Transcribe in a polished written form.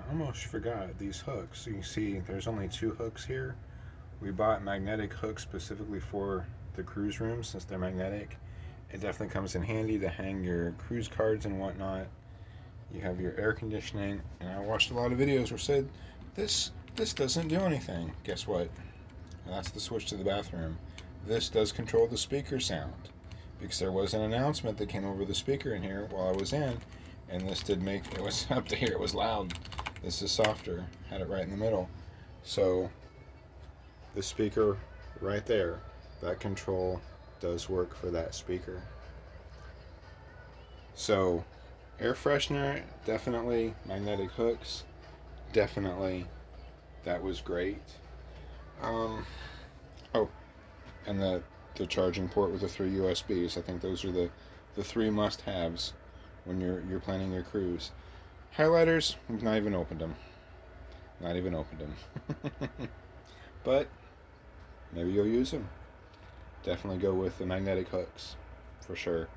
almost forgot these hooks. So you see there's only two hooks here. We bought magnetic hooks specifically for the cruise rooms since they're magnetic. It definitely comes in handy to hang your cruise cards and whatnot. You have your air conditioning, and I watched a lot of videos where said this doesn't do anything. Guess what? That's the switch to the bathroom. This does control the speaker sound, because there was an announcement that came over the speaker in here while I was in, and this did make it was up to here. It was loud. This is softer. Had it right in the middle. So the speaker right there, that control does work for that speaker. So air freshener, definitely. Magnetic hooks, definitely. That was great. Um, oh, and the charging port with the three USBs. I think those are the three must-haves when you're planning your cruise. Highlighters, we've not even opened them. Not even opened them. But maybe you'll use them. Definitely go with the magnetic hooks, for sure.